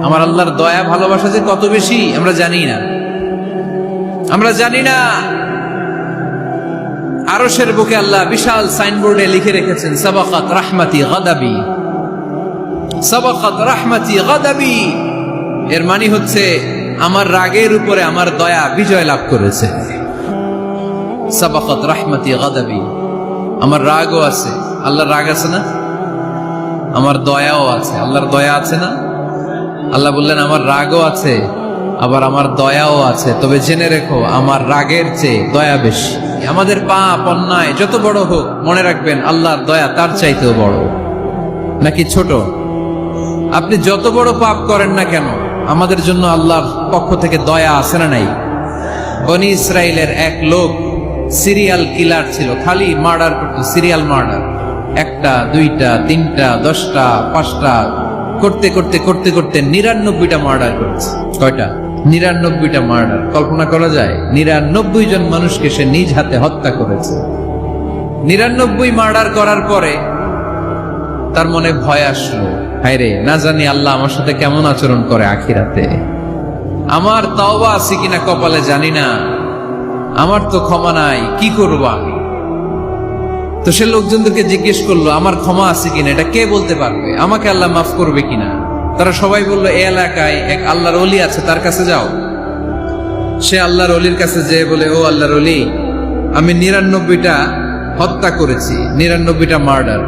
আমার আল্লাহর দয়া ভালোবাসা যে কত বেশি আমরা জানি না, আমরা জানি না। আরশের বুকে আল্লাহ বিশাল সাইনবোর্ডে লিখে রেখেছেন সাবাকাত রাহমাতি গাদাবি, সাবাকাত রাহমাতি গাদাবি। এর মানে হচ্ছে আমার রাগের উপরে আমার দয়া বিজয় লাভ করেছে। সাবাকাত রাহমাতি গাদাবি, আমার রাগও আছে, আল্লাহর রাগ আছে না, আমার দয়াও আছে, আল্লাহর দয়া আছে না। আল্লাহ বললেন আমার রাগও আছে আবার আমার দয়াও আছে, তবে জেনে রেখো আমার রাগের চেয়ে দয়া বেশি। আমাদের পাপ অন্যায় যত বড় হোক মনে রাখবেন আল্লাহর দয়া তার চাইতেও বড়। নাকি ছোট? আপনি যত বড় পাপ করেন না কেন আমাদের জন্য আল্লাহর পক্ষ থেকে দয়া আছে না নাই? বনি ইসরাইলের এক লোক সিরিয়াল কিলার ছিল, খালি মার্ডার করতো, সিরিয়াল মার্ডার, একটা দুইটা তিনটা 10টা 5টা করতে করতে করতে করতে 99টা মার্ডার করেছে। কয়টা? 99টা মার্ডার। কল্পনা করা যায়? 99 জন মানুষকে সে নিজ হাতে হত্যা করেছে। 99 মার্ডার করার পরে তার মনে ভয় আসলো, হায়রে না জানি আল্লাহ আমার সাথে কেমন আচরণ করে আখিরাতে, আমার তওবা আছে কিনা কপালে জানি না, আমার তো ক্ষমা নাই, কি করব আমি? তো সে লোকজনদেরকে জিজ্ঞেস করলো আমার ক্ষমা আছে কিনা, এটা কে বলতে পারবে, আমাকে আল্লাহ মাফ করবে কিনা? তারা সবাই বললো এই এলাকায় এক আল্লাহর ওলি আছে, তার কাছে যাও। সে আল্লাহর ওলির কাছে যেয়ে বলে, ও আল্লাহর ওলি, আমি 99টা হত্যা করেছি, 99টা মার্ডার,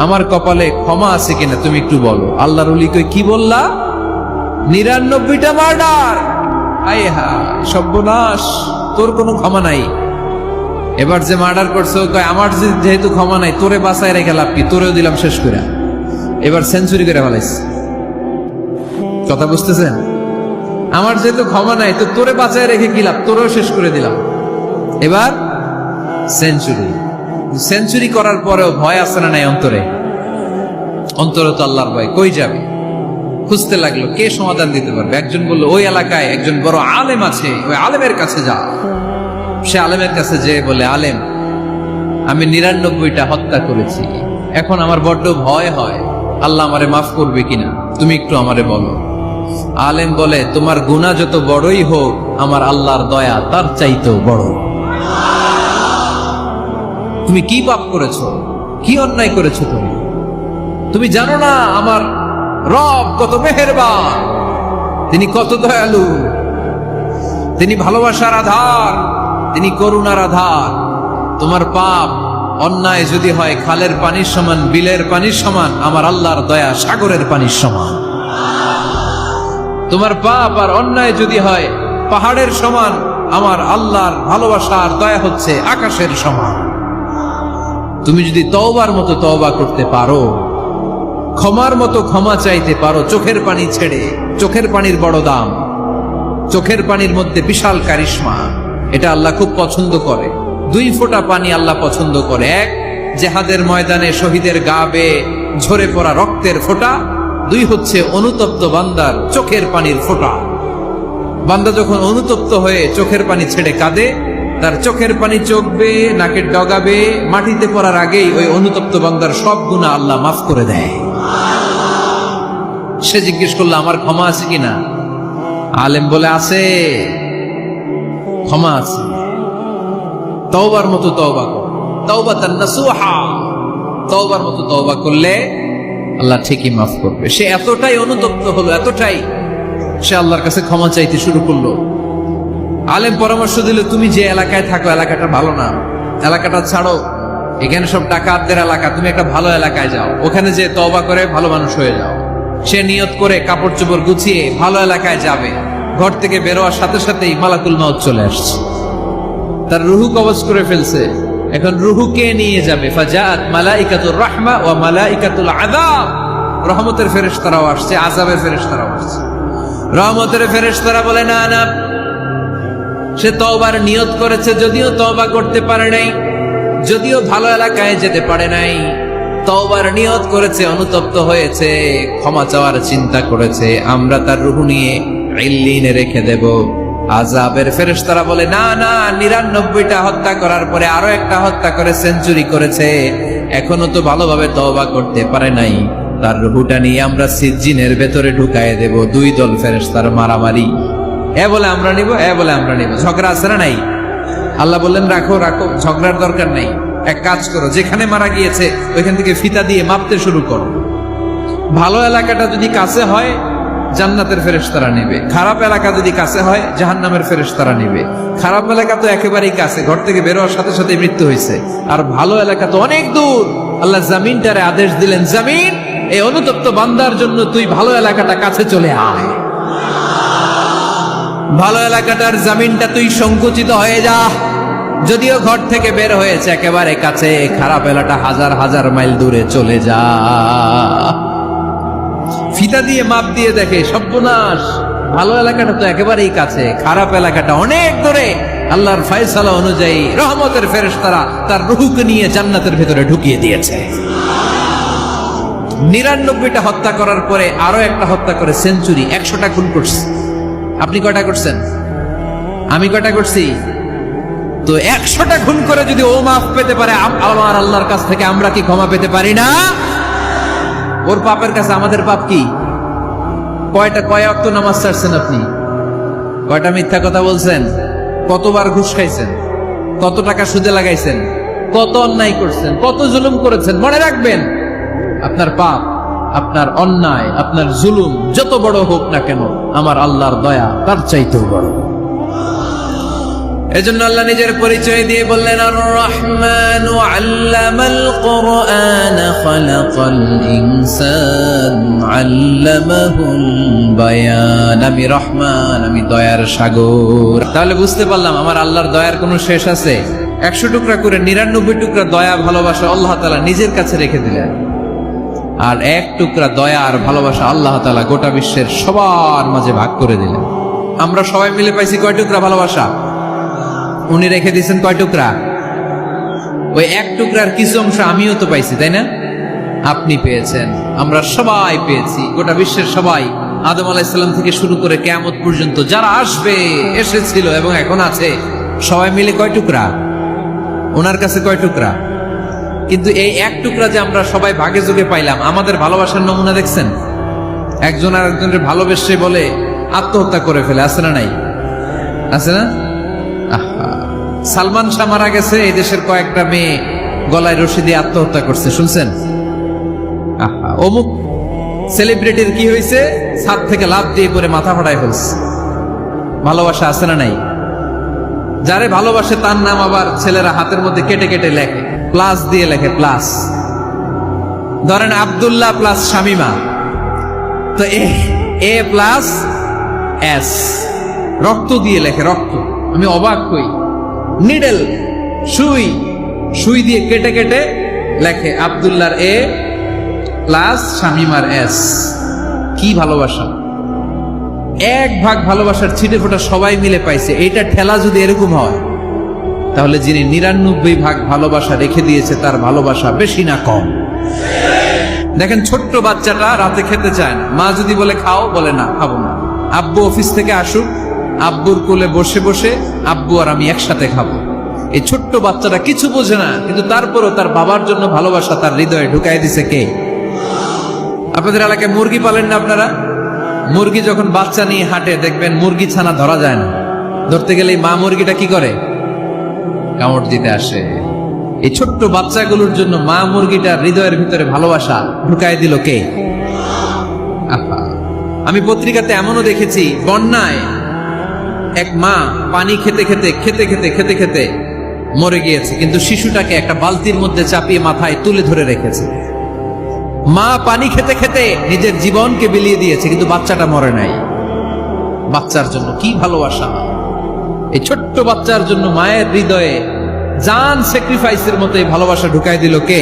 আমার কপালে ক্ষমা আছে কিনা তুমি একটু বলো। আল্লাহর ওলি কই, কি বললা? 99টা মার্ডার? আয় হায় সর্বনাশ, তোর কোনো ক্ষমা নাই। এবার যে মার্ডার করছে কয় আমার যেহেতু ক্ষমা নাই, তোরে বাঁচায় রেখে লাভ কি, তোরেও দিলাম শেষ করে। এবার সেঞ্চুরি করে ফেলাইছে। কথা বুঝতেছেন? আমার যেহেতু ক্ষমা নাই তো তোরে বাঁচায় রেখে কি লাভ, তোরেও শেষ করে দিলাম। এবার সেঞ্চুরি। সেঞ্চুরি করার পরেও ভয় আসে না নাই অন্তরে? অন্তরে তো আল্লাহর ভয়, কই যাবে? খুঁজতে লাগলো কে সমাধান দিতে পারবে। একজন বললো ওই এলাকায় একজন বড় আলেম আছে, ওই আলেমের কাছে যা। সে আলেমের কাছে যেয়ে বলে, আলেম আমি 99টা হত্যা করেছি, এখন আমার বড্ড ভয় হয়, আল্লাহ আমারে মাফ করবে কিনা, তুমি একটু আমারে বলো। আলেম বলে, তোমার গুনাহ যত বড়ই হোক আমার আল্লাহর দয়া তার চাইতেও বড়। তুমি কি পাপ করেছো, কি অন্যায় করেছো তুমি? তুমি জানো না আমার রব কত মেহেরবান, তিনি কত দয়ালু, তিনি ভালোবাসার আধার, তিনি করুণার আধার। তোমার পাপ অন্যায় যদি হয় খালের পানির সমান, বিলের পানির সমান, আমার আল্লাহর দয়া সাগরের পানির সমান। তোমার পাপ আর অন্যায় যদি হয় পাহাড়ের সমান, আমার আল্লাহর ভালোবাসার দয়া হচ্ছে আকাশের সমান। তুমি যদি তওবার মতো তওবা করতে পারো, ক্ষমার মতো ক্ষমা চাইতে পারো, চোখের পানি ছেড়ে, চোখের পানির বড় দাম, চোখের পানির মধ্যে বিশাল কারিশমা, এটা আল্লাহ খুব পছন্দ করে। 2 ফোঁটা পানি আল্লাহ পছন্দ করে। এক, জেহাদের ময়দানে শহীদের গা বেয়ে ঝরে পড়া রক্তের ফোঁটা। 2 হচ্ছে অনুতপ্ত বান্দার চোখের পানির ফোঁটা। বান্দা যখন অনুতপ্ত হয়ে চোখের পানি ছেড়ে কাঁদে, তার চোখের পানি চোখ বেয়ে নাকের ডগা বেয়ে মাটিতে পড়ার আগেই ওই অনুতপ্ত বান্দার সব গুনাহ আল্লাহ মাফ করে দেয়। সে জিজ্ঞেস করলো আমার ক্ষমা আছে কিনা? আলেম বলে আছে, ক্ষমা আছে। তওবার মতো তওবা কর, তাওবাতান নাসুহা, তওবার মতো তওবা করলে আল্লাহ ঠিকই মাফ করবে। সে এতটাই অনুতপ্ত হলো, এতটাই, সে আল্লাহর কাছে ক্ষমা চাইতে শুরু করলো। আলেম পরামর্শ দিল, তুমি যে এলাকায় থাকো এলাকাটা ভালো না, এলাকাটা ছাড়ো, এখানে সব ডাকাতদের এলাকা, তুমি একটা ভালো এলাকায় যাও, ওখানে যে তওবা করে ভালো মানুষ হয়ে যাও। সে নিয়ত করে কাপড় চোপড় গুছিয়ে ভালো এলাকায় যাবে। ঘর থেকে বেরোয়ার সাথে সাথেই মালাকুল মউত চলে আসছে, তার রুহু কবজ করে ফেলছে। এখন রুহুকে নিয়ে যাবে। ফাজাত মালাইকাতুর রাহমা ওয়া মালাইকাতুল আযাব, রহমতের ফেরেশতারাও আসছে, আযাবের ফেরেশতারাও আসছে। রহমতের ফেরেশতারা বলে না না, সে তওবার নিয়ত করেছে, যদিও তওবা করতে পারে নাই, যদিও ভালো এলাকায় যেতে পারে নাই, তওবার নিয়ত করেছে, অনুতপ্ত হয়েছে, ক্ষমা চাওয়ার চিন্তা করেছে, আমরা তার রূহ নিয়ে ইল্লিনে রেখে দেব। আযাবের ফেরেশতারা বলে না না, 99টা হত্যা করার পরে আরো একটা হত্যা করে সেঞ্চুরি করেছে, এখনো তো ভালোভাবে তওবা করতে পারে নাই, তার রুহুটা নিয়ে আমরা সিজ্জিনের ভেতরে ঢুকায় দেব। দুই দল ফেরেশতার মারামারি, এ বলে আমরা নিব, এ বলে আমরা নিব। ঝগড়া আছে না নাই? আল্লাহ বললেন রাখো রাখো, ঝগড়ার দরকার নেই। এক কাজ করো, যেখানে মারা গিয়েছে ওইখান থেকে ফিতা দিয়ে মাপতে শুরু করো। ভালো এলাকাটা যদি কাছে হয় জান্নাতের ফেরেশতারা নেবে, খারাপ এলাকা যদি কাছে হয় জাহান্নামের ফেরেশতারা নেবে। খারাপ এলাকা তো একেবারেই কাছে, ঘর থেকে বের হওয়ার সাথে সাথে মৃত্যু হয়েছে। আর ভালো এলাকা তো অনেক দূর। আল্লাহ জামিনটারে আদেশ দিলেন, জামিন এই অনুতপ্ত বান্দার জন্য তুই ভালো এলাকাটা কাছে চলে আয়। ভালো এলাকাটার জামিনটা তুই সংকুচিত হয়ে যা। যদিও ঘর থেকে বের হয়েছে একেবারে কাছে, খারাপ এলাকা হাজার হাজার মাইল দূরে চলে যা। ফিতা দিয়ে মাপ দিয়ে দেখে সর্বনাশ, ভালো এলাকাটা তো একেবারেই কাছে, খারাপ এলাকাটা অনেক দূরে। আল্লাহর ফয়সালা অনুযায়ী রহমতের ফেরেশতারা তার রূহকে নিয়ে জান্নাতের ভিতরে ঢুকিয়ে দিয়েছে। 99টা হত্যা করার পরে আরো একটা হত্যা করে সেঞ্চুরি, 100টা খুন করছে। আপনি কয়টা করছেন? আমি কয়টা করছি? তো 100টা খুন করে যদি ও মাফ পেতে পারে, আমার আল্লাহর কাছ থেকে আমরা কি ক্ষমা পেতে পারি না? ওর পাপের কাছে আমাদের পাপ কি? কয় ওয়াক্ত নামাজ ছাড়ছেন আপনি? কয়টা মিথ্যা কথা বলছেন? কতবার ঘুষ খাইছেন? কত টাকা সুদে লাগাইছেন? কত অন্যায় করছেন? কত জুলুম করেছেন? মনে রাখবেন, আপনার পাপ, আপনার অন্যায়, আপনার জুলুম যত বড় হোক না কেন, আমার আল্লাহর দয়া তার চাইতেও বড়। এজন্য আল্লাহ নিজের পরিচয় দিয়ে বললেন, আর রহমানু আল্লামাল কুরআন খালাকাল ইনসান আল্লামাহুল বায়ান। আমি রহমান, আমি দয়ার সাগর। তাহলে বুঝতে পারলাম আমার আল্লাহর দয়ার কোনো শেষ আছে? 100 টুকরা করে 99 টুকরা দয়া ভালোবাসা আল্লাহ তাআলা নিজের কাছে রেখে দিলেন, আর 1 টুকরা দয়া আর ভালোবাসা আল্লাহ তাআলা গোটা বিশ্বের সবার মাঝে ভাগ করে দিলেন। আমরা সবাই মিলে পাইছি কয় টুকরা ভালোবাসা? উনি রেখে দিয়েছেন কয় টুকরা? ওই 1 টুকরার কিছু অংশ আমিও তো পাইছি, তাই না? আপনি পেয়েছেন, আমরা সবাই পেয়েছি, গোটা বিশ্বের সবাই, আদম আলাইহিস সালাম থেকে শুরু করে কিয়ামত পর্যন্ত যারা আসবে, এসেছিল এবং এখন আছে, সবাই মিলে কয় টুকরা? ওনার কাছে কয় টুকরা? কিন্তু এই 1 টুকরা যে আমরা সবাই ভাগে যোগে পাইলাম, আমাদের ভালোবাসার নমুনা দেখছেন? একজন আর একজনের ভালোবেসে বলে আত্মহত্যা করে ফেলে, আছে না নাই? আছে না? সালমান শাহ মারা গেছে, এই দেশের কয়েকটা মেয়ে গলায় রশি দিয়ে আত্মহত্যা করছে, শুনছেন? অমুক সেলিব্রিটির কি হয়েছে, ছাদ থেকে লাফ দিয়ে পরে মাথা ফাটায় ফেলছে। ভালোবাসা আছে না নাই? যারে ভালোবাসে তার নাম আবার ছেলেরা হাতের মধ্যে কেটে কেটে লেখে, প্লাস দিয়ে লেখে, প্লাস। ধরেন আব্দুল্লাহ প্লাস শামিমা, তো এ প্লাস এস, রক্ত দিয়ে লেখে, রক্ত। আমি অবাক হই, নিডেল, সুই দিয়ে কেটে কেটে লেখে আব্দুল্লাহর এ প্লাস শামিমার এস। কি ভালোবাসা! 1 ভাগ ভালোবাসার ছিটে ফোটা সবাই মিলে পাইছে। এইটা ঠেলা যদি এরকম হয়, তাহলে যিনি 99 ভাগ ভালোবাসা রেখে দিয়েছে তার ভালোবাসা বেশি না কম? দেখেন, ছোট্ট বাচ্চাটা রাতে খেতে চায় না, মা যদি বলে খাও, বলে না, খাবো না। আব্বু অফিস থেকে আসুক, আব্বুর কোলে বসে বসে আব্বু আর আমি একসাথে খাবো। এই ছোট্ট বাচ্চাটা কিছু বোঝে না, কিন্তু তারপরও তার বাবার জন্য ভালোবাসা তার হৃদয়ে ঢুকাই দিছে কে? আপনাদের এলাকায় মুরগি পালেন না আপনারা? মুরগি যখন বাচ্চা নিয়ে হাঁটে, দেখবেন মুরগি ছানা ধরা যায় না, ধরতে গেলে মা মুরগিটা কি করে? কামড় দিতে আসে। এই ছোট্ট বাচ্চাগুলোর জন্য মা মুরগিটার হৃদয়ের ভিতরে ভালোবাসা ঢুকাই দিল কে? আমি পত্রিকাতে এমনও দেখেছি, বন্যায় এক মা পানি খেতে খেতে মরে গিয়েছে, কিন্তু শিশুটাকে একটা বালতির মধ্যে চাপিয়ে মাথায় তুলে ধরে রেখেছে। মা পানি খেতে খেতে নিজের জীবনকে বিলিয়ে দিয়েছে, কিন্তু বাচ্চাটা মরে নাই। বাচ্চার জন্য কি ভালোবাসা! এই ছোট্ট বাচ্চার জন্য মায়ের হৃদয়ে জান স্যাক্রিফাইসের মতো এই ভালোবাসা ঢুকাই দিল কে?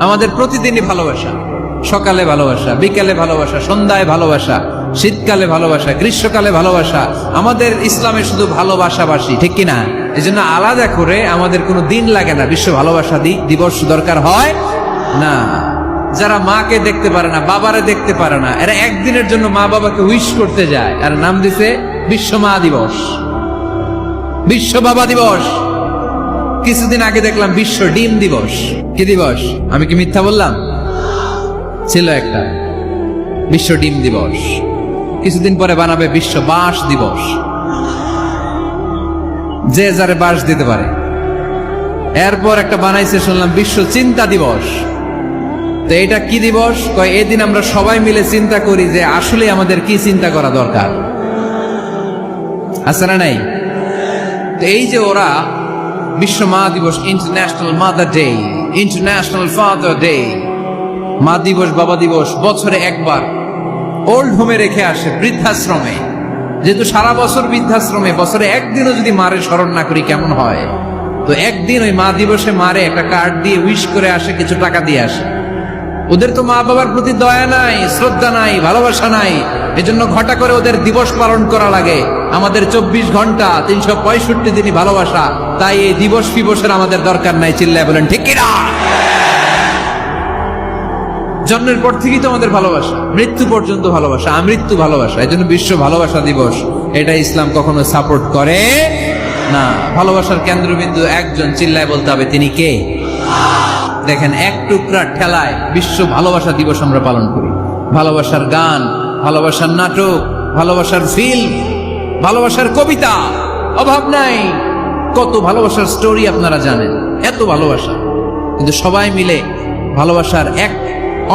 আমাদের প্রতিদিনই ভালোবাসা, সকালে ভালোবাসা, বিকালে ভালোবাসা, সন্ধ্যায় ভালোবাসা, শীতকালে ভালোবাসা, গ্রীষ্মকালে ভালোবাসা। আমাদের ইসলামে শুধু ভালোবাসাবাসী, ঠিক কিনা? এই জন্য আলাদা করে আমাদের কোনো দিন লাগে না, বিশ্ব ভালোবাসা দিবস দরকার হয় না। যারা মাকে দেখতে পারে না, বাবারে দেখতে পারে না, এরা একদিনের জন্য মা বাবাকে উইশ করতে যায়, আর নাম দিছে বিশ্ব মা দিবস, বিশ্ব বাবা দিবস। কিছুদিন আগে দেখলাম বিশ্ব ডিম দিবস। কি দিবস? আমি কি মিথ্যা বললাম? ছিল একটা বিশ্ব ডিম দিবস, কিছুদিন পরে বানাবে বিশ্ব বাঁশ দিবস, যে যারে বাঁশ দিতে পারে। এরপর একটা বানাইছে শুনলাম বিশ্ব চিন্তা দিবস। তো এটা কি দিবস? কয় এদিন আমরা সবাই মিলে চিন্তা করি যে আসলে আমাদের কি চিন্তা করা দরকার, আছে না নাই? তো এই যে ওরা বিশ্ব মা দিবস, international mother day, international father day, মা দিবস বাবা দিবস বছরে একবার ওল্ড হোমে রেখে আসে, বৃদ্ধাশ্রমে। যেহেতু সারা বছর বৃদ্ধাশ্রমে, বছরে একদিনও যদি মারে স্মরণ না করি কেমন হয়? তো একদিন ওই মা দিবসে মারে একটা কার্ড দিয়ে উইশ করে আসে, কিছু টাকা দিয়ে আসে। ওদের তো মা বাবার প্রতি দয়া নাই, শ্রদ্ধা নাই, ভালোবাসা নাই, এজন্য ঘটা করে ওদের দিবস পালন করা লাগে। আমাদের 24 ঘন্টা 365 দিনই ভালোবাসা, তাই এই দিবস ফিবসের আমাদের দরকার নাই। চিল্লায় বলেন ঠিক কিনা? জন্মের পর থেকেই তো আমাদের ভালোবাসা, মৃত্যু পর্যন্ত ভালোবাসা, আমৃত্যু ভালোবাসা। এই জন্য বিশ্ব ভালোবাসা দিবস, এটা ইসলাম কখনো সাপোর্ট করে না। ভালোবাসার কেন্দ্রবিন্দু একজন, চিল্লায় বলতে হবে তিনি কে? দেখেন, এক টুকরা ঠেলায় বিশ্ব ভালোবাসা দিবস আমরা পালন করি। ভালোবাসার গান, ভালোবাসার নাটক, ভালোবাসার ফিল্ম, ভালোবাসার কবিতা, অভাব নাই। কত ভালোবাসার স্টোরি আপনারা জানেন, এত ভালোবাসা। কিন্তু সবাই মিলে ভালোবাসার এক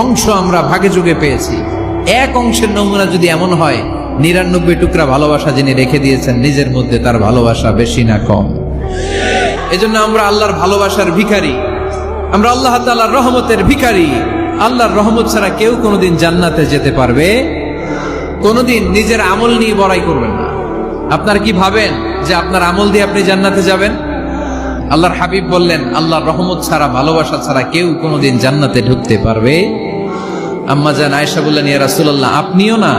অংশ আমরা ভাগে যুগে পেয়েছি। এক অংশের নমুনা যদি এমন হয়, 99 টুকরা ভালোবাসা যিনি রেখে দিয়েছেন নিজের মধ্যে, তার ভালোবাসা বেশি না কম? এজন্য আমরা আল্লাহর ভালোবাসার ভিখারি, আমরা আল্লাহ তাআলার রহমতের ভিখারি। আল্লাহর রহমত ছাড়া কেউ কোনোদিন জান্নাতে যেতে পারবে? কোনোদিন নিজের আমল নিয়ে বড়াই করবেন না। আপনার কি ভাবেন যে আপনার আমল দিয়ে আপনি জান্নাতে যাবেন? আল্লাহর হাবিব বললেন, আল্লাহর রহমত ছাড়া, ভালোবাসা ছাড়া কেউ কোনোদিন জান্নাতে ঢুকতে পারবে? আম্মা জান আয়েশা বললেন, ইয়া রাসূলুল্লাহ, আপনিও না?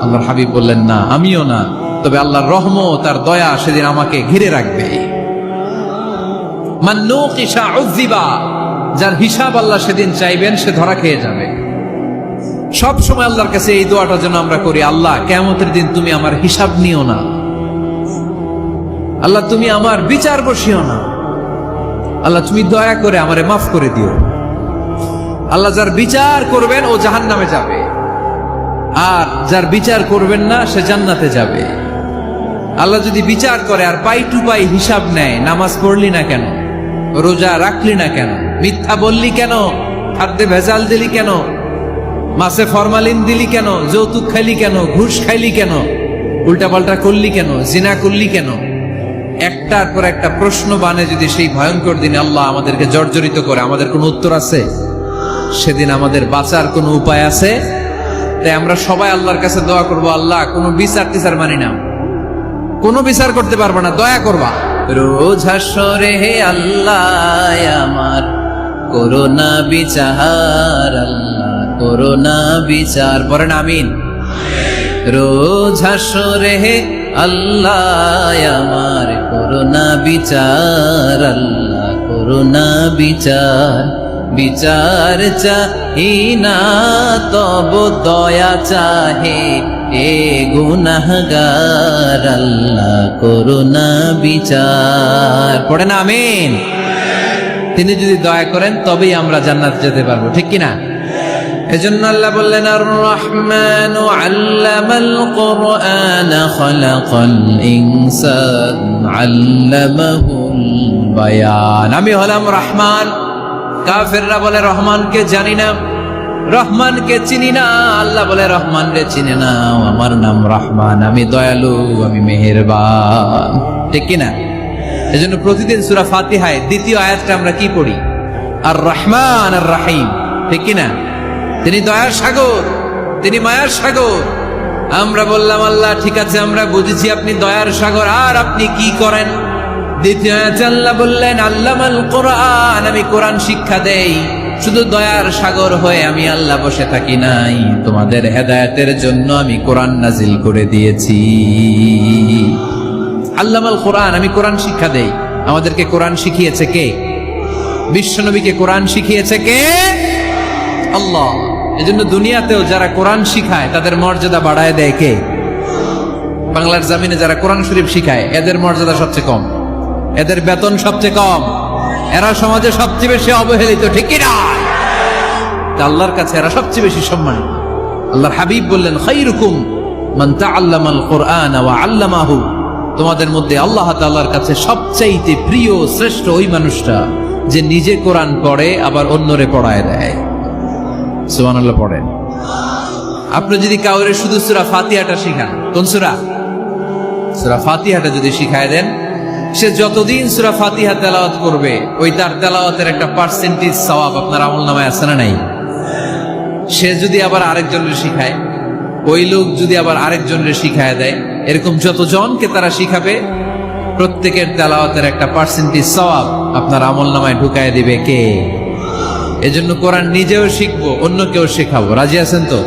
আল্লাহর হাবিব বললেন, না, আমিও না, তবে আল্লাহর রহমত আর দয়া সেদিন আমাকে ঘিরে রাখবে। মান নুকিশা উযিবা, যার হিসাব আল্লাহ সেদিন চাইবেন সে ধরা খেয়ে যাবে। সব সময় আল্লাহর কাছে এই দোয়াটা যেন আমরা করি, আল্লাহ কিয়ামতের দিন তুমি আমার হিসাব নিও না, আল্লাহ তুমি আমার বিচার বসিও না, আল্লাহ তুমি দয়া করে আমারে মাফ করে দিও। আল্লাহ যার বিচার করবেন ও জাহান্নামে যাবে, আর যার বিচার করবেন না সে জান্নাতে যাবে। আল্লাহ যদি বিচার করে আর পাই টু পাই হিসাব নেয়, নামাজ পড়লি না কেন, রোজা রাখলি না কেন, মিথ্যা বললি কেন, খাদ্যে ভেজাল দিলি কেন, মাছে ফরমালিন দিলি কেন, যৌতুক খাইলি কেন, ঘুষ খাইলি কেন, উল্টাপাল্টা করলি কেন, জিনা করলি কেন, একটার পর একটা প্রশ্ন বানে যদি সেই ভয়ঙ্কর দিনে আল্লাহ আমাদেরকে জর্জরিত করে, আমাদের কোনো উত্তর আছে? সেদিন আমাদের বাঁচার কোনো উপায় আছে? তাই আমরা সবাই আল্লাহর কাছে দোয়া করবো, আল্লাহ কোনো বিচার টিচার মানি না, কোনো বিচার করতে পারবো না, দয়া করবা। রোজ হাসরে হে আল্লাহ আমার করোনা বিচার, আল্লাহ করোনা বিচার, পড়েন আমিন। রোজ হাসরে হে আল্লাহ আমার করোনা বিচার, আল্লাহ করোনা বিচার, বিচার চাহি না তব দয়া চাহে এ গুনাহগার, আল্লাহ করোনা বিচার, পড়েন আমিন। তিনি যদি দয়া করেন তবেই আমরা জান্নাত যেতে পারবো, ঠিক কিনা? এজন্য আল্লাহ বললেন, আর রহমানু আল্লামাল কুরআন খালাকাল ইনসান আল্লামাহুল বায়ান। আমি হলাম রহমান। কাফেররা বলে রহমানকে জানি না, রহমানকে চিনি না। আল্লাহ বলে রহমান রে চিনে না, আমার নাম রহমান, আমি দয়ালু, আমি মেহেরবান, ঠিক কিনা? এজন্য প্রতিদিন সূরা ফাতিহায় দ্বিতীয় আয়াতটা আমরা কি পড়ি? আর রহমান আর রাহিম, ঠিক কিনা? তিনি দয়ার সাগর, তিনি মায়ার সাগর। আমরা বললাম, আল্লাহ ঠিক আছে, আমরা বুঝেছি আপনি দয়ার সাগর, আর আপনি কি করেন? দ্বিতীয় আয়াতে আল্লাহ বললেন, আল্লামাল কোরআন, আমি কোরআন শিক্ষা দেই। শুধু দয়ার সাগর হয়ে আমি আল্লাহ বসে থাকি নাই, তোমাদের হেদায়েতের জন্য আমি কোরআন নাজিল করে দিয়েছি। আল্লামাল কোরআন, আমি কোরআন শিক্ষা দেই। আমাদেরকে কোরআন শিখিয়েছে কে? বিশ্বনবীকে কোরআন শিখিয়েছে কে? আল্লাহ। এজন্য দুনিয়াতেও যারা কোরআন শিখায় তাদের মর্যাদা বাড়ায় দেয় কে? বাংলার জমিনে যারা কোরআন শরীফ শিখায় এদের মর্যাদা সবচেয়ে কম, এদের বেতন সবচেয়ে কম, এরা সমাজে সবচেয়ে বেশি অবহেলিত, ঠিক কি না? আল্লাহর কাছে এরা সবচেয়ে বেশি সম্মানিত। আল্লাহর হাবিব বললেন, খায়রুকুম মান তাআল্লামাল কুরআন ওয়া আল্লামাহু, তোমাদের মধ্যে আল্লাহ তাআলার কাছে সবচাইতে প্রিয় শ্রেষ্ঠ ওই মানুষটা যে নিজে কোরআন পড়ে আবার অন্যরে পড়ায় দেয়। সুবহানাল্লাহ পড়েন। আপনি যদি কাউরে শুধু সূরা ফাতিহাটা শিখান, কোন সূরা? সূরা ফাতিহাটা যদি শিখায় দেন, সে যতদিন সূরা ফাতিহা তেলাওয়াত করবে ওই তার তেলাওয়াতের একটা পার্সেন্টেজ সওয়াব আপনার আমলনামায় আছে না নাই? সে যদি আবার আরেকজনের শিখায়, ওই লোক যদি আবার আরেকজনের শিখায় দেয়, এরকম যতজনকে তারা শিখাবে প্রত্যেকের তেলাওয়াতের একটা পার্সেন্টেজ সওয়াব আপনার আমলনামায় ঢুকায় দিবে কে? এজন্য কোরআন নিজেও শিখবো, অন্যকেও শেখাবো। রাজি আছেন তো?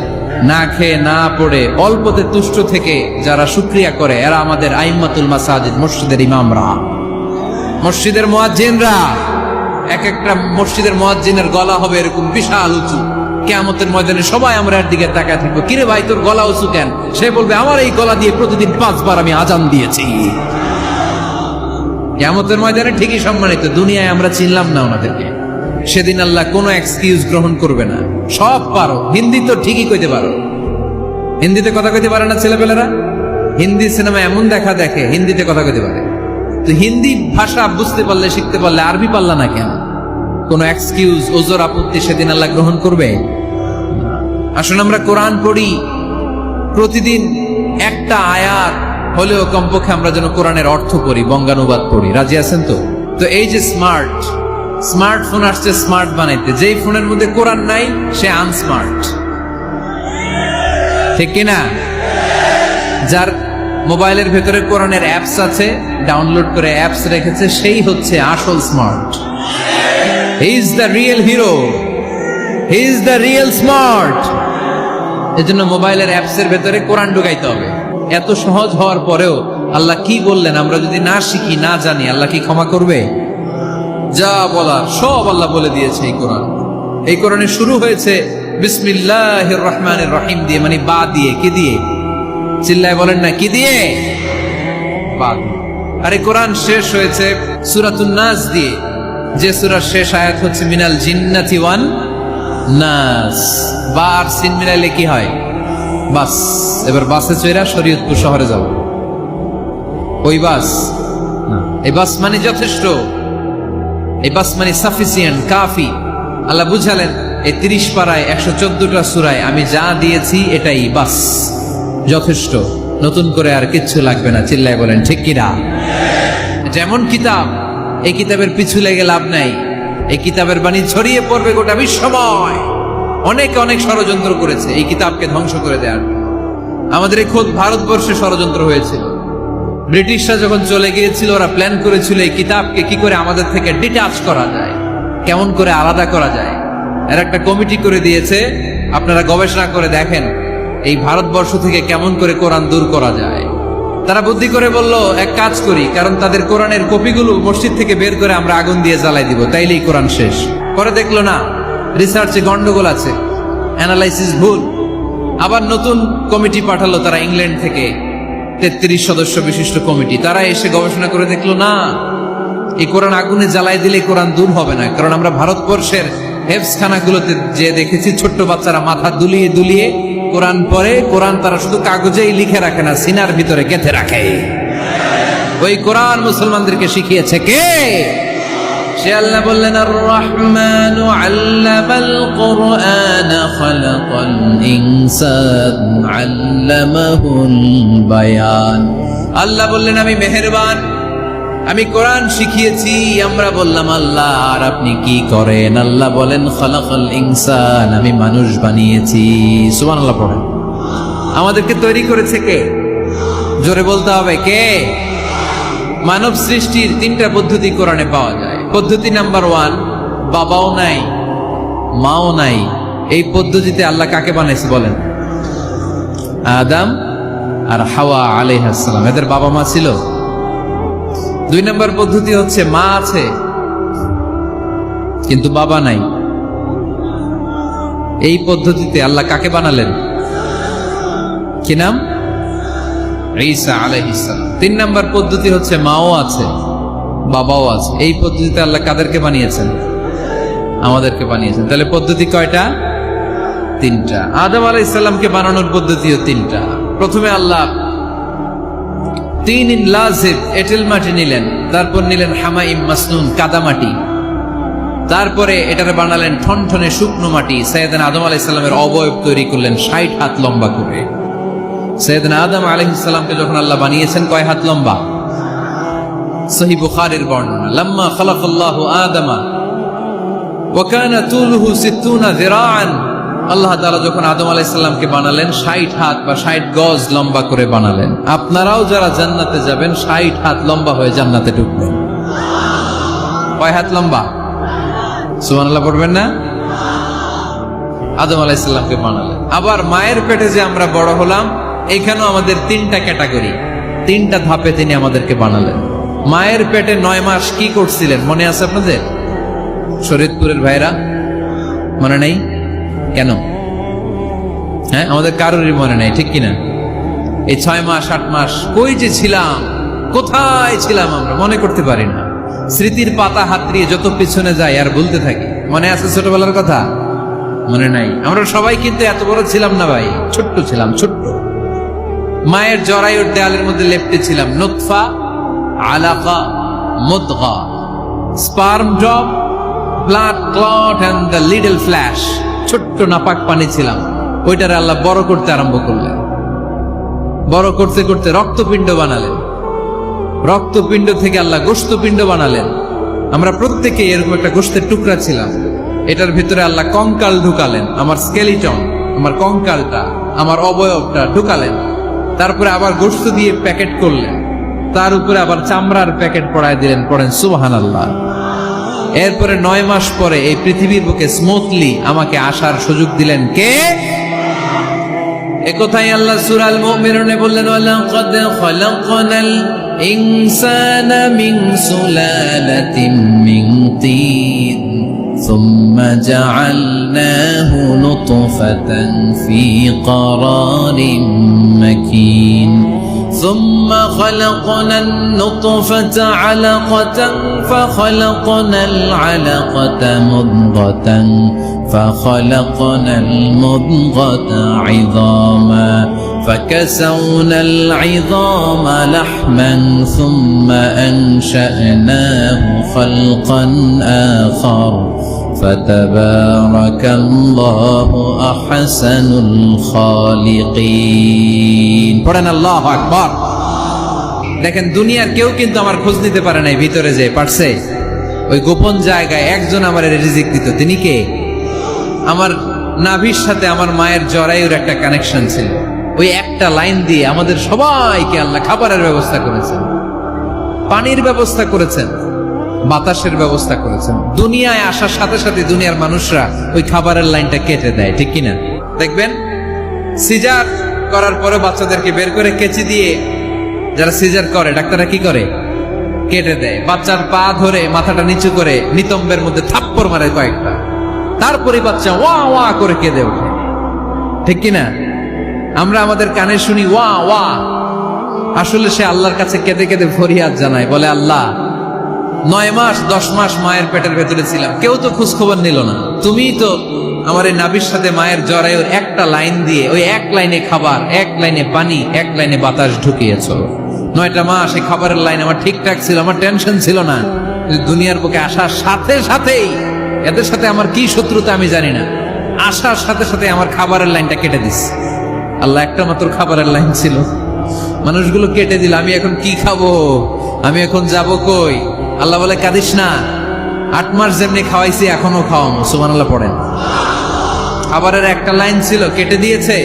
না খেয়ে না পড়ে অল্পতে তুষ্ট থেকে যারা শুকরিয়া করে এরা আমাদের আইম্মাতুল মাসাজিদ, মসজিদের ইমামরা, মসজিদের মুয়াজ্জিনরা। এক একটা মসজিদের মুয়াজ্জিনের গলা হবে এরকম বিশাল উঁচু। কিয়ামতের ময়দানে সবাই আমরা এর দিকে তাকায় থাকবো, কিরে ভাই তোর গলা উঁচু কেন? সে বলবে, আমার এই গলা দিয়ে প্রতিদিন 5 বার আমি আজান দিয়েছি। কিয়ামতের ময়দানে ঠিকই সম্মানিত, দুনিয়ায় আমরা চিনলাম না ওনাদেরকে। সেদিন আল্লাহ কোনো এক্সকিউজ গ্রহণ করবে না। সব পারো, হিন্দি তো ঠিকই কইতে পারো। হিন্দিতে কথা কইতে পারে না ছেলেপেলেরা? হিন্দি সিনেমা এমন দেখা দেখে হিন্দিতে কথা কইতে পারে। তো হিন্দি ভাষা বুঝতে পারলে, শিখতে পারলে আরবি পারলা না কেন? কোনো এক্সকিউজ, ওজর, আপত্তি সেদিন আল্লাহ গ্রহণ করবে? আসুন আমরা কোরআন পড়ি, প্রতিদিন একটা আয়াত হলেও কমপক্ষে আমরা যেন কোরআনের অর্থ পড়ি, বঙ্গানুবাদ পড়ি। রাজি আছেন তো? তো এই যে স্মার্টফোন আসছে স্মার্ট বানাইতে, যেই ফোনের মধ্যে কোরআন নাই সে আনস্মার্ট, ঠিক কিনা? যার মোবাইলের ভেতরে কোরআনের অ্যাপস আছে, ডাউনলোড করে অ্যাপস রেখেছে, সেই হচ্ছে আসল smart. He is the real hero, he is the real smart. এজন্য মোবাইলের অ্যাপসের ভেতরে কোরআন ঢুকাইতে হবে। এত সহজ হওয়ার পরেও আল্লাহ কি বললেন আমরা যদি না শিখি, না জানি, আল্লাহ কি ক্ষমা করবে? যা বলার সব আল্লাহ বলে দিয়েছে এই কোরআন। এই কোরআনে শুরু হয়েছে বিসমিল্লাহির রহমানির রহিম দিয়ে, মানে বা দিয়ে। কি দিয়ে? চিল্লায় বলেন না, কি দিয়ে? বা দিয়ে। আর এই কোরআন শেষ হয়েছে সূরাতুন নাস দিয়ে, যে সূরার শেষ আয়াত হচ্ছে মিনাল জিন্নাতি ওয়ান নাস। বা আর সিন মিলাইলে কি হয়? বাস। এবার বাসে চড়া শরীয়তপুর শহরে যাব। ওই বাস না, এই বাস মানে যথেষ্ট, এই বাস মানে সাফিসিয়েন্ট, কাফি। আল্লাহ বুঝালেন এই 30 পারায় 114টা সূরায় আমি যা দিয়েছি এটাই বাস, যথেষ্ট, নতুন করে আর কিচ্ছু লাগবে না। চিল্লায় বলেন ঠিক কিনা? যেমন কিতাব, এই কিতাবের পিছু লেগে লাভ নাই। এই কিতাবের বাণী ছড়িয়ে পড়বে গোটা বিশ্বময়। অনেকে অনেক ষড়যন্ত্র করেছে এই কিতাবকে ধ্বংস করে দেওয়ার। আমাদের এই খোদ ভারতবর্ষে ষড়যন্ত্র হয়েছিল। ব্রিটিশরা যখন চলে গিয়েছিল, ওরা প্ল্যান করেছিল এই কিতাবকে কি করে আমাদের থেকে ডিটাচ করা যায়, কেমন করে আলাদা করা যায়। এর একটা কমিটি করে দিয়েছে, আপনারা গবেষণা করে দেখেন এই ভারতবর্ষ থেকে কেমন করে কোরআন দূর করা যায়। তারা বুদ্ধি করে বলল, এক কাজ করি, কারণ তাদের কোরআনের কপিগুলো মসজিদ থেকে বের করে আমরা আগুন দিয়ে জ্বালাই দিব, তাইলেই কোরআন শেষ। পরে দেখলো না, রিসার্চে গন্ডগোল আছে, অ্যানালাইসিস ভুল। আবার নতুন কমিটি পাঠালো তারা ইংল্যান্ড থেকে, 33 সদস্য বিশিষ্ট কমিটি। তারা এসে গবেষণা করে দেখলো না, এই কোরআন আগুনে জ্বালাই দিলে কোরআন দূর হবে না। কারণ আমরা ভারতবর্ষের হেফজখানাগুলোতে যে দেখেছি, ছোট্ট বাচ্চারা মাথা দুলিয়ে দুলিয়ে কোরআন পড়ে। কোরআন তারা শুধু কাগজেই লিখে রাখে না, সিনার ভিতরে গেঁথে রাখে। ওই কোরআন মুসলমানদেরকে শিখিয়েছে কে? সে আল্লাহ বললেন, আর রহমানু আল্লামাল কুরআন খালাকাল ইনসান আল্লামাহুল বায়ান। আল্লাহ বললেন আমি মেহেরবান, আমি কোরআন শিখিয়েছি। আমরা বললাম আল্লাহ আর আপনি কি করেন? আল্লাহ বলেন খালাকাল ইনসান, আমি মানুষ বানিয়েছি। সুবহানাল্লাহ পড়েন। আমাদেরকে তৈরি করেছে কে? জোরে বলতে হবে কে? মানব সৃষ্টির 3টা পদ্ধতি কোরআনে পাওয়া যায়। পদ্ধতি নাম্বার 1, বাবাও নাই মাও নাই। এই পদ্ধতিতে আল্লাহ কাকে বানাইছে বলেন? আদম আর হাওয়া আলাইহিস সালাম, এদের বাবা মা ছিল। 2 নম্বর পদ্ধতি হচ্ছে মা আছে কিন্তু বাবা নাই। এই পদ্ধতিতে আল্লাহ কাকে বানালেন? কি নাম? ঈসা আলাইহিস সালাম। 3 নম্বর পদ্ধতি হচ্ছে মাও আছে বাবাও আছে। এই পদ্ধতিতে আল্লাহ কাদেরকে বানিয়েছেন? আমাদেরকে বানিয়েছেন। তাহলে পদ্ধতি কয়টা? তিনটা। আদম আলাইহিস সালামকে বানানোর পদ্ধতিও তিনটা। প্রথমে আল্লাহ তিন লাজিব এঁটেল মাটি নিলেন, তারপর নিলেন হামাইম মাসনুন কাদামাটি, তারপরে এটারে বানালেন ঠনঠনে শুকনো মাটি। সাইয়েদনা আদম আলাইহিস সালামের অবয়ব তৈরি করলেন 60 হাত লম্বা করে। সাইয়েদনা আদম আলাইহিস সালামকে যখন আল্লাহ বানিয়েছেন কয় হাত লম্বা? সহিহ বুখারীর বর্ণনা, লাম্মা খালাকাল্লাহু আদামা ওয়া কানা তুলুহু 60 যিরাআন। আল্লাহ তাআলা যখন আদম আলাইহিস সালামকে বানালেন 60 হাত বা 60 গজ লম্বা করে বানালেন। আপনারাও যারা জান্নাতে যাবেন 60 হাত লম্বা হয়ে জান্নাতে ঢুকবেন। কয় হাত লম্বা? সুবহানাল্লাহ পড়বেন না? আদম আলাইহিস সালামকে বানালেন। আবার মায়ের পেটে যে আমরা বড় হলাম, এখানেও আমাদের তিনটা ক্যাটাগরি, তিনটা ধাপে তিনি আমাদেরকে বানালেন। মায়ের পেটে 9 মাস কি করছিলেন মনে আছে আপনাদের? শরীয়তপুরের ভাইরা মনে নেই কেন? হ্যাঁ, আমাদের কারোরই মনে নেই, ঠিক কিনা? এই 6 মাস 8 মাস কই যে ছিলাম, কোথায় ছিলাম আমরা মনে করতে পারি না। স্মৃতির পাতা হাতড়িয়ে যত পিছনে যাই আর ভুলতে থাকি। মনে আছে ছোটবেলার কথা? মনে নাই? আমরা সবাই কিন্তু এত বড় ছিলাম না ভাই, ছোট্ট ছিলাম, ছোট্ট। মায়ের জরায়ুর দেয়ালের মধ্যে লেপ্টে ছিলাম। নুতফা, আলাকা, মুদগা, sperm drop, blood clot and the little flesh. ছোট্ট নাপাক পানি ছিলাম। ওইটারে আল্লাহ বড় করতে আরম্ভ করলেন। বড় করতে করতে রক্তপিণ্ড বানালেন। রক্তপিণ্ড থেকে আল্লাহ গোশতপিণ্ড বানালেন। আমরা প্রত্যেকে এরকম একটা গোশতের টুকরা ছিলাম। এটার ভিতরে আল্লাহ কঙ্কাল ঢুকালেন, আমার স্কেলিটন, আমার কঙ্কালটা, আমার অবয়বটা ঢুকালেন। তারপরে আবার গোশত দিয়ে প্যাকেট করলেন, তার উপরে আবার চামড়ার প্যাকেট পড়ায় দিলেন। পড়েন সুবহানাল্লাহ। এরপরে 9 মাস পরে এই পৃথিবীর বুকে স্মুথলি আমাকে আসার সুযোগ দিলেন কে? একথাই আল্লাহ সূরা আল মুমিনুনে বললেন, ওয়ালাকাদ খালাকনাল ইনসানা মিন সুলালাতিন মিন তিন সুম্মা জাআলনাহু নুতফাতান ফি ক্বারারিন মাকিন ثم خلقنا النطفة علقة فخلقنا العلقة مضغة فخلقنا المضغة عظاما فكسونا العظام لحما ثم أنشأناه خلقا آخر فتبارك الله أحسن الخالقين। পড়েন আল্লাহু আকবার। দেখেন, দুনিয়ার কেউ কিন্তু আমার খোঁজ নিতে পারে নাই, ভিতরে যে পারছে। ওই গোপন জায়গায় একজন আমার রিজিক দিত। তিনি কে? আমার নাভির সাথে আমার মায়ের জরায়ুর একটা কানেকশন ছিল। ওই একটা লাইন দিয়ে আমাদের সবাইকে আল্লাহ খাবারের ব্যবস্থা করেছেন, পানির ব্যবস্থা করেছেন, বাতাসের ব্যবস্থা করেছেন। দুনিয়ায় আসার সাথে সাথে দুনিয়ার মানুষরা ওই খাবারের লাইনটা কেটে দেয়, ঠিক কিনা? দেখবেন সিজার করার পরে বাচ্চাদেরকে বের করে কেচি দিয়ে যারা সিজার করে ডাক্তাররা কি করে? কেটে দেয়। বাচ্চার পা ধরে মাথাটা নিচু করে নিতম্বের মধ্যে থাপ্পড় মারে কয়েকটা, তারপরে বাচ্চা ওয়া ওয়া করে কেঁদে ওঠে, ঠিক কিনা? আমরা আমাদের কানে শুনি ওয়া ওয়া, আসলে সে আল্লাহর কাছে কেঁদে কেঁদে ফরিয়াদ জানায়, বলে আল্লাহ 9 মাস 10 মাস মায়ের পেটের ভেতরে ছিলাম, কেউ তো খোঁজ খবর নিল না। তুমিই তো আমার এই নাভির সাথে মায়ের জরায়ুর একটা লাইন দিয়ে ওই এক লাইনে খাবার, এক লাইনে পানি, এক লাইনে বাতাস ঢুকিয়েছো। 9টা মাস এই খাবারের লাইন আমার ঠিকঠাক ছিল, আমার টেনশন ছিল না। দুনিয়ার বুকে আসার সাথে সাথেই, এদের সাথে আমার কি শত্রুতা আমি জানি না, আসার সাথে সাথে আমার খাবারের লাইনটা কেটে দিস। আল্লাহ একটা মাত্র খাবারের লাইন ছিল, মানুষগুলো কেটে দিল। আমি এখন কি খাবো? আমি এখন যাব কই? আল্লাহ বলে কাঁদিস না, 8 মাস যেমনি খাওয়াইছি এখনো খাওয়ানো। সুবহানাল্লাহ পড়েন। খাবারের একটা লাইন ছিল, কেটে দিয়েছে।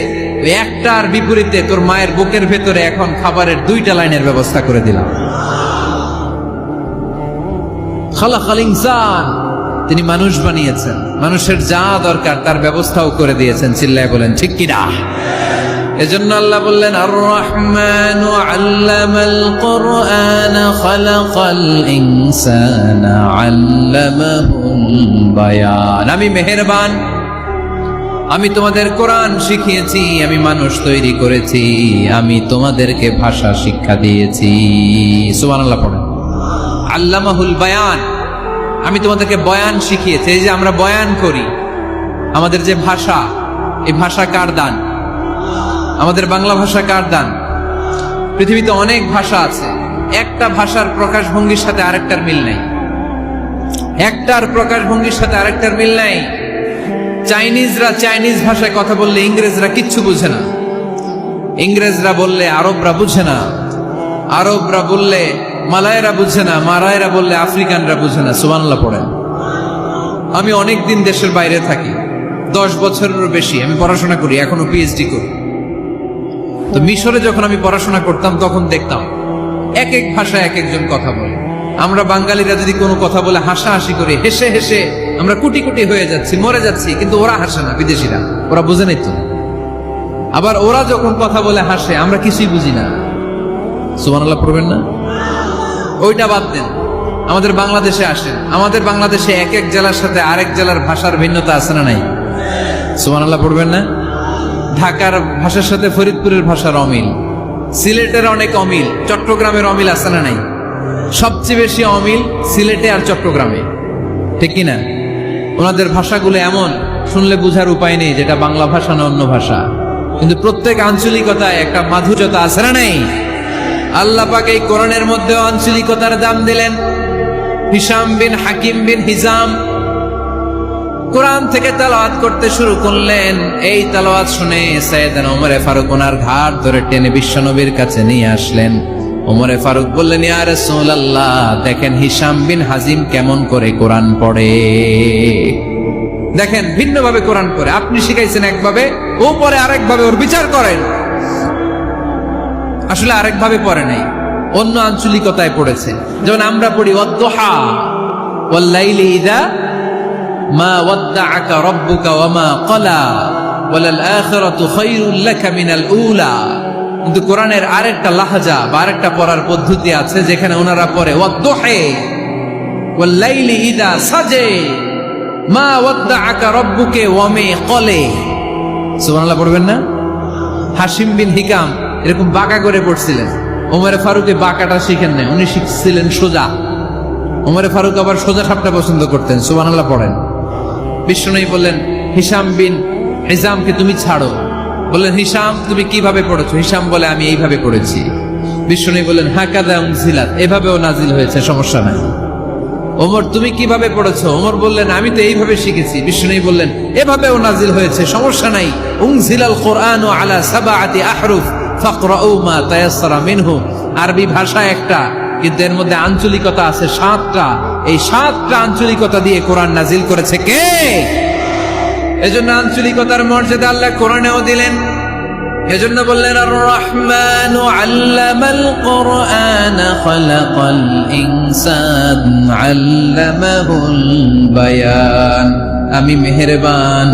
ওই একটার বিপরীতে তোর মায়ের বুকের ভেতরে এখন খাবারের 2টা লাইনের ব্যবস্থা করে দিলাম। খালাকাল ইনসান, তিনি মানুষ বানিয়েছেন, মানুষের যা দরকার তার ব্যবস্থাও করে দিয়েছেন। চিল্লায় বলেন ঠিক কিনা? এজন্য আল্লাহ বললেন, আর রহমানু আল্লামাল কুরআন খালাকাল ইনসানা আল্লামাহুল বায়ান। আমি মেহেরবান, আমি তোমাদের কোরআন শিখিয়েছি, আমি মানুষ তৈরি করেছি, আমি তোমাদেরকে ভাষা শিক্ষা দিয়েছি। সুবহানাল্লাহ পড়েন। আল্লামাহুল বায়ান, আমি তোমাদেরকে বয়ান শিখিয়েছি। এই যে আমরা বয়ান করি, আমাদের যে ভাষা, এই ভাষা কার দান? আমাদের বাংলা ভাষা কার দান? পৃথিবীতে অনেক ভাষা আছে, একটা ভাষার প্রকাশভঙ্গির সাথে আরেকটার মিল নাই। একটার প্রকাশভঙ্গির সাথে আরেকটার মিল নাই। চাইনিজরা চাইনিজ ভাষায় কথা বললে ইংরেজরা কিচ্ছু বুঝে না, ইংরেজরা বললে আরবরা বুঝে না, আরবরা বললে মালায়রা বুঝে না, মালায়রা বললে আফ্রিকানরা বুঝে না। সুবহানাল্লাহ পড়েন। আমি অনেক দিন দেশের বাইরে থাকি, 10 বছরেরও বেশি আমি পড়াশোনা করি, এখনো পিএইচডি করি। তো মিশরে যখন আমি পড়াশোনা করতাম তখন দেখতাম এক এক ভাষায় এক একজন কথা বলে। আমরা বাঙালিরা যদি কোনো কথা বলে হাসাহাসি করি, হেসে হেসে আমরা কুটি কুটি হয়ে যাচ্ছি, মরে যাচ্ছি, কিন্তু ওরা হাসে না, বিদেশিরা, ওরা বুঝে নাই তো। আবার ওরা যখন কথা বলে হাসে, আমরা কিছুই বুঝি না। সুবহানাল্লাহ পড়বেন না? ওইটা বাদ দেন, আমাদের বাংলাদেশে আসেন। আমাদের বাংলাদেশে এক এক জেলার সাথে আরেক জেলার ভাষার ভিন্নতা আছে না নাই? সুবহানাল্লাহ পড়বেন না? ঢাকার ভাষার সাথে ফরিদপুরের ভাষার অমিল, সিলেটের অনেক অমিল, চট্টগ্রামের অমিল আছে না নাই? সবচেয়ে বেশি অমিল সিলেটে আর চট্টগ্রামে, ঠিক কিনা? ওনাদের ভাষাগুলো এমন, শুনলে বুঝার উপায় নেই যেটা বাংলা ভাষা না অন্য ভাষা, কিন্তু প্রত্যেক আঞ্চলিকতায় একটা মাধুর্যতা আছে না নাই? আল্লাহ পাক এই কোরআনের মধ্যে আঞ্চলিকতার দাম দিলেন। হিশাম বিন হাকিম বিন হিজাম কোরআন থেকে তেলাওয়াত করতে শুরু করলেন। এই তেলাওয়াত শুনে সাইয়েদনা ওমরে ফারুক ওনার ঘাড় ধরে টেনে বিশ্বনবীর কাছে নিয়ে আসলেন। ওমরে ফারুক বললেন, ইয়া রাসূলুল্লাহ, দেখেন হিশাম বিন হাজিম কেমন করে কোরআন পড়ে, দেখেন ভিন্নভাবে কোরআন পড়ে। আপনি শিখাইছেন একভাবে, ও পড়ে আরেকভাবে, ওর বিচার করেন। আসলে আরেকভাবে পড়ে নাই, অন্য আঞ্চলিকতায় পড়েছে। যেমন আমরা পড়ি ওয়াদ-দুহা ওয়াল লাইলি ইযা মা ওয়াদ্দাআকা রাব্বুকা ওয়া মা ক্বালা ওয়ালাল আখিরাতু খায়রুল লাকা মিনাল উলা। কিন্তু কোরআনের আরেকটা লাহজা বা আরেকটা পড়ার পদ্ধতি আছে, যেখানে ওনারা পড়ে ওয়াদ-দুহা ওয়াল লাইলি ইযা সাজা মা ওয়াদ্দাআকা রাব্বুকা ওয়া মা ক্বালা। সুবহানাল্লাহ পড়বেন না? হাশিম বিন হিকাম এরকম বাঁকা করে পড়ছিলেন। ওমরে ফারুক বাঁকাটা শিখেন না, উনি শিখছিলেন সোজা। ওমরে ফারুক আবার সোজা সাপটা পছন্দ করতেন। সুবহানাল্লাহ পড়েন। বিশ্বনবী বললেন, হিশাম বিন হিজামকে তুমি ছাড়ো। বললেন, হিশাম তুমি কিভাবে পড়েছো? হিশাম বলে, আমি এইভাবে পড়েছি। বিশ্বনবী বললেন, হাকাযা উনজিলাত, এভাবেও নাজিল হয়েছে, সমস্যা নাই। ওমর তুমি কিভাবে পড়েছো? ওমর বললেন, আমি তো এইভাবে শিখেছি। বিশ্বনবী বললেন, এভাবেও নাজিল হয়েছে, সমস্যা নাই। উনজিলাল কুরআনু আলা সাবআতি আহরুফ ফাকরাউ মা তায়াসসারা মিনহু। আরবি ভাষা একটা, কিন্তু এর মধ্যে আঞ্চলিকতা আছে 7টা। এই 7টা আঞ্চলিকতা দিয়ে কোরআন নাজিল করেছে কে? এজন্য আঞ্চলিকতার মর্যাদা আল্লাহ কোরআনেও দিলেন। এজন্য বললেন, আর রহমানু আল্লামাল কুরআন খালাকাল ইনসান আল্লামাহুল বায়ান। আমি মেহেরবান,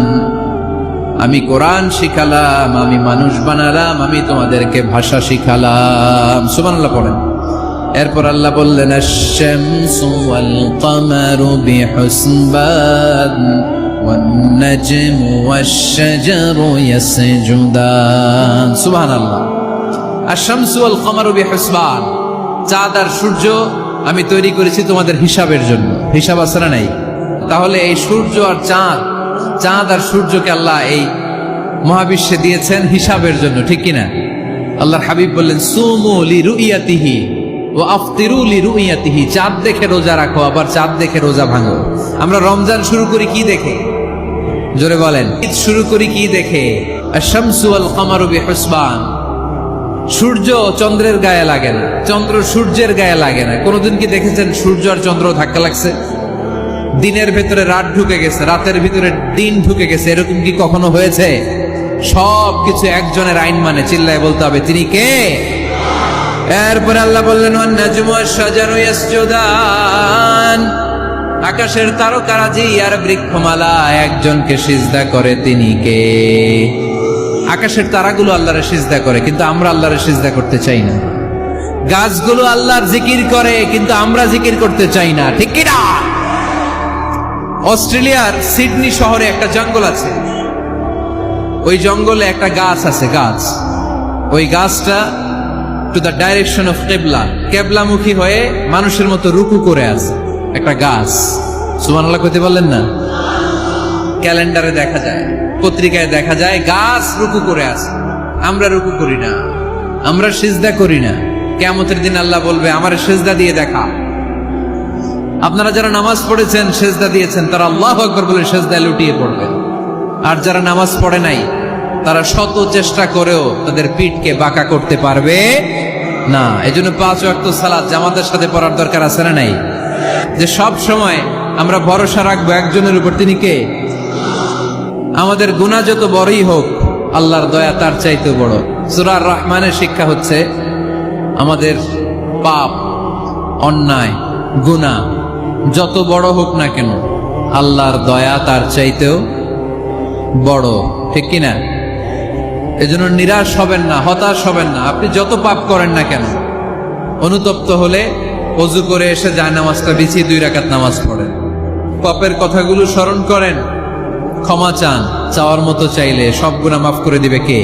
আমি কোরআন শিখালাম, আমি মানুষ বানালাম, আমি তোমাদেরকে ভাষা শিখালাম। সুবহানাল্লাহ পড়েন। এরপর আল্লাহ বললেন, আশ-শামসু ওয়াল কামারু বিহুসবান ওয়ান নাজমু ওয়াশ-শাজারু ইয়াসজুদান। সুবহানাল্লাহ। আশ-শামসু ওয়াল কামারু বিহুসবান, চাঁদ আর সূর্য আমি তৈরি করেছি তোমাদের হিসাবের জন্য। হিসাব আছে না নাই? তাহলে এই সূর্য আর চাঁদ, চাঁদ আর সূর্যকে আল্লাহ এই মহাবিশ্বে দিয়েছেন হিসাবের জন্য, ঠিক কিনা? আল্লাহর হাবিব বললেন, সুমু লিরুইয়াতিহি ওয়া আফতিরু লিরুইয়াতিহি। চাঁদ দেখে রোজা রাখো, আবার চাঁদ দেখে রোজা ভাঙো। আমরা রমজান শুরু করি কি দেখে? জোরে বলেন। ঈদ শুরু করি কি দেখে? আশ-শামসু ওয়াল কামারু বিহুসবান। সূর্য চন্দ্রের গায়ে লাগে না, চন্দ্র সূর্যের গায়ে লাগে না। কোনদিন কি দেখেছেন সূর্য আর চন্দ্র ধাক্কা লাগছে? দিনের ভেতরে রাত ঢুকে গেছে, রাতের ভিতরে দিন ঢুকে গেছে, এরকম কি কখনো হয়েছে? সবকিছু একজনের আইন মানে, চিল্লায় বলতে হবে, তিনি কে? এরপরে আল্লাহ বললেন, ওয়ান নাজমু ওয়াশ-শাজারু ইয়াসজুদান। আকাশের তারকারাজি আর বৃক্ষমালা একজনকে সিজদা করে, তিনি কে? আকাশের তারাগুলো আল্লাহরে সিজদা করে, কিন্তু আমরা আল্লাহরে সিজদা করতে চাই না। গাছগুলো আল্লাহর জিকির করে, কিন্তু আমরা জিকির করতে চাই না, ঠিক কি না? অস্ট্রেলিয়ার সিডনি শহরে একটা জঙ্গল আছে। ওই জঙ্গলে একটা গাছ আছে, গাছ। ওই গাছটা টু দ্য ডাইরেকশন অফ কেবলা, কেবলামুখী হয়ে মানুষের মতো রুকু করে আছে একটা গাছ। সুবহানাল্লাহ কইতে বললেন না? ক্যালেন্ডারে দেখা যায় পত্রিকায় দেখা যায় গাছ রুকু করে আছে, আমরা রুকু করি না, আমরা সিজদা করি না। কিয়ামতের দিন আল্লাহ বলবে আমার সিজদা দিয়ে দেখা। আপনারা যারা নামাজ পড়েছেন, সিজদা দিয়েছেন, তারা আল্লাহু আকবার বলে সিজদায় লুটিয়ে পড়বেন। আর যারা নামাজ পড়ে নাই, তারা শত চেষ্টা করেও তাদের পিঠকে বাঁকা করতে পারবে না। এজন্য 5 ওয়াক্ত সালাত জামাতের সাথে পড়ার দরকার আছে না নাই? যে সব সময় আমরা ভরসা রাখবো একজনের উপর, তিনি কে? আমাদের গুনাহ যত বড়ই হোক, আল্লাহর দয়া তার চাইতে বড়। সূরা আর রহমানের শিক্ষা হচ্ছে আমাদের পাপ, অন্যায়, গুনাহ যত বড় হোক না কেন, আল্লাহর দয়া তার চাইতেও বড়, ঠিক কিনা? এজন্য নিরাশ হবেন না, হতাশ হবেন না। আপনি যত পাপ করেন না কেন, অনুতপ্ত হলে ওযু করে এসে জায়নামাজটা বিছিয়ে 2 রাকাত নামাজ পড়েন, পাপের কথাগুলো স্মরণ করেন, ক্ষমা চান। চাওয়ার মতো চাইলে সব গুনাহ মাফ করে দিবে কে?